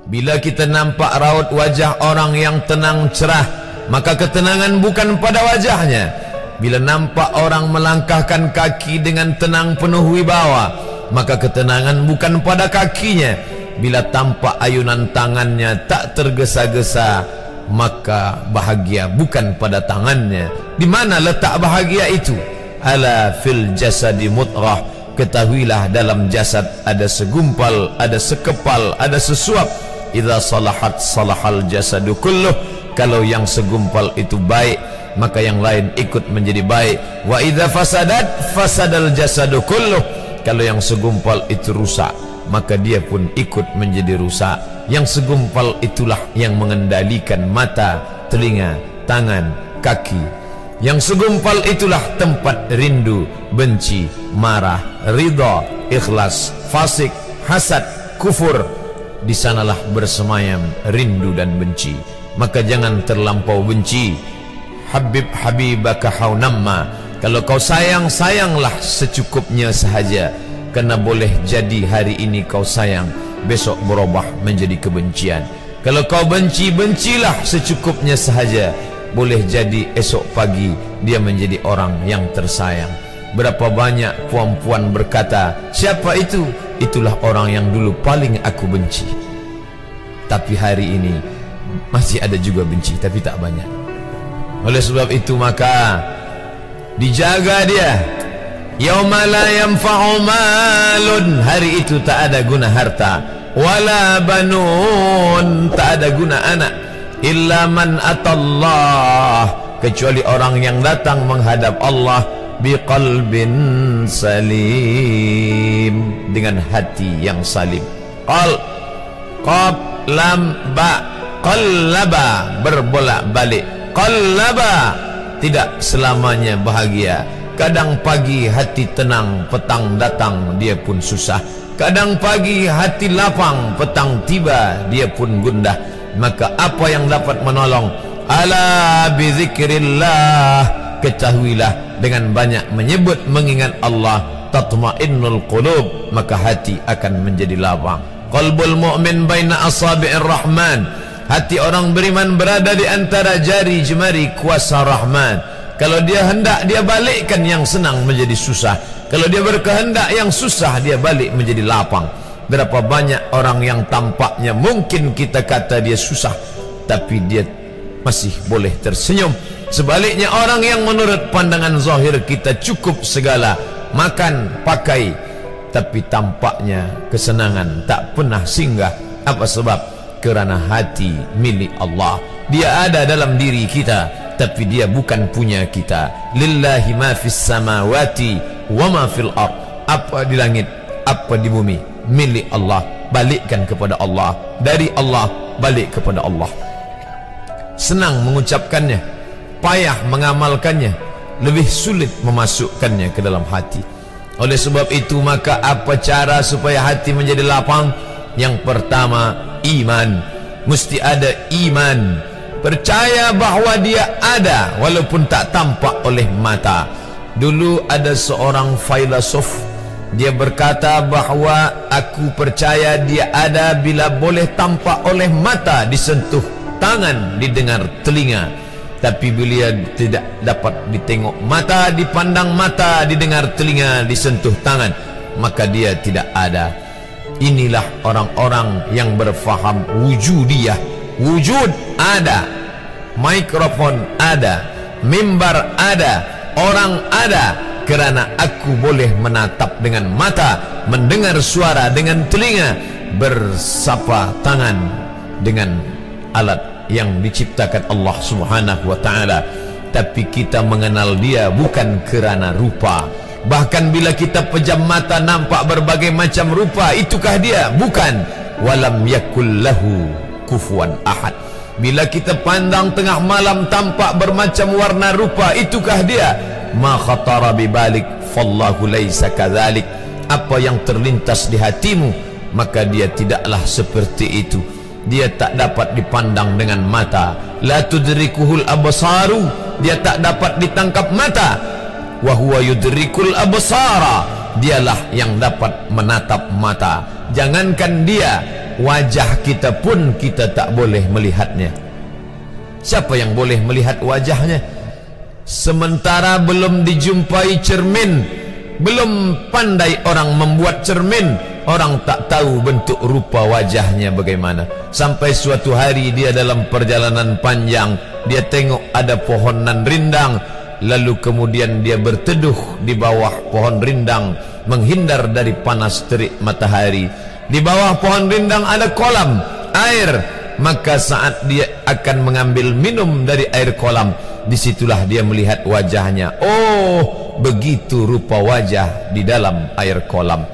Bila kita nampak raut wajah orang yang tenang cerah, maka ketenangan bukan pada wajahnya. Bila nampak orang melangkahkan kaki dengan tenang penuh wibawa, maka ketenangan bukan pada kakinya. Bila tampak ayunan tangannya tak tergesa-gesa, maka bahagia bukan pada tangannya. Di mana letak bahagia itu? Ala fil jasadi mudghah. Ketahuilah dalam jasad ada segumpal, ada sekepal, ada sesuap. Idza salahat salahal jasadu kulluh. Kalau yang segumpal itu baik, maka yang lain ikut menjadi baik. Wa idza fasadat fasadal jasadu kulluh. Kalau yang segumpal itu rusak, maka dia pun ikut menjadi rusak. Yang segumpal itulah yang mengendalikan mata, telinga, tangan, kaki. Yang segumpal itulah tempat rindu, benci, marah, ridha, ikhlas, fasik, hasad, kufur. Di sanalah bersemayam rindu dan benci. Maka jangan terlampau benci. Habib habibaka haunamma. Kalau kau sayang, sayanglah secukupnya sahaja. Karena boleh jadi hari ini kau sayang, besok berubah menjadi kebencian. Kalau kau benci, bencilah secukupnya sahaja. Boleh jadi esok pagi dia menjadi orang yang tersayang. Berapa banyak puan-puan berkata, siapa itu? Itulah orang yang dulu paling aku benci. Tapi hari ini masih ada juga benci, tapi tak banyak. Oleh sebab itu maka dijaga dia. Yauma la yanfa'u malun. Hari itu tak ada guna harta, wala banun, tak ada guna anak, illa man atallah, kecuali orang yang datang menghadap Allah biqalbin salim, dengan hati yang salim. Qaf lam ba, qallaba, berbolak-balik. Qallaba, tidak selamanya bahagia. Kadang pagi hati tenang, petang datang dia pun susah. Kadang pagi hati lapang, petang tiba dia pun gundah. Maka apa yang dapat menolong? Ala bizikrillah, ketahuilah dengan banyak menyebut mengingat Allah, tatma'innul qulub, maka hati akan menjadi lapang. Qalbul mu'min baina asabi'ir rahman, hati orang beriman berada di antara jari jemari kuasa Rahman. Kalau dia hendak, dia balikkan yang senang menjadi susah. Kalau dia berkehendak yang susah, dia balik menjadi lapang. Berapa banyak orang yang tampaknya mungkin kita kata dia susah, tapi dia masih boleh tersenyum. Sebaliknya orang yang menurut pandangan zahir kita cukup segala, makan, pakai, tapi tampaknya kesenangan tak pernah singgah. Apa sebab? Kerana hati milik Allah. Dia ada dalam diri kita, tapi dia bukan punya kita. Lillahi ma fis samawati wa ma fil ard. Apa di langit, apa di bumi, milik Allah. Balikkan kepada Allah. Dari Allah, balik kepada Allah. Senang mengucapkannya, payah mengamalkannya, lebih sulit memasukkannya ke dalam hati. Oleh sebab itu maka apa cara supaya hati menjadi lapang? Yang pertama, iman. Mesti ada iman. Percaya bahawa dia ada walaupun tak tampak oleh mata. Dulu ada seorang filosof, dia berkata bahawa aku percaya dia ada bila boleh tampak oleh mata, disentuh tangan, didengar telinga. Tapi bila tidak dapat ditengok mata, dipandang mata, didengar telinga, disentuh tangan, maka dia tidak ada. Inilah orang-orang yang berfaham wujudiyah. Wujud ada, mikrofon ada, mimbar ada, orang ada, kerana aku boleh menatap dengan mata, mendengar suara dengan telinga, bersapa tangan dengan alat yang diciptakan Allah Subhanahu wa ta'ala. Tapi kita mengenal dia bukan kerana rupa. Bahkan bila kita pejam mata nampak berbagai macam rupa, itukah dia? Bukan. Walam yakul lahu kufuwan ahad. Bila kita pandang tengah malam tampak bermacam warna rupa, itukah dia? Ma khatara bibalik fallahu laisa kadzalik. Apa yang terlintas di hatimu, maka dia tidaklah seperti itu. Dia tak dapat dipandang dengan mata. La tudrikuhul absaru, dia tak dapat ditangkap mata. Wa huwa yudrikul absara, dialah yang dapat menatap mata. Jangankan dia, wajah kita pun kita tak boleh melihatnya. Siapa yang boleh melihat wajahnya? Sementara belum dijumpai cermin, belum pandai orang membuat cermin, orang tak tahu bentuk rupa wajahnya bagaimana. Sampai suatu hari dia dalam perjalanan panjang, dia tengok ada pohonan rindang, lalu kemudian dia berteduh di bawah pohon rindang, menghindar dari panas terik matahari. Di bawah pohon rindang ada kolam air. Maka saat dia akan mengambil minum dari air kolam, disitulah dia melihat wajahnya. Oh, begitu rupa wajah di dalam air kolam.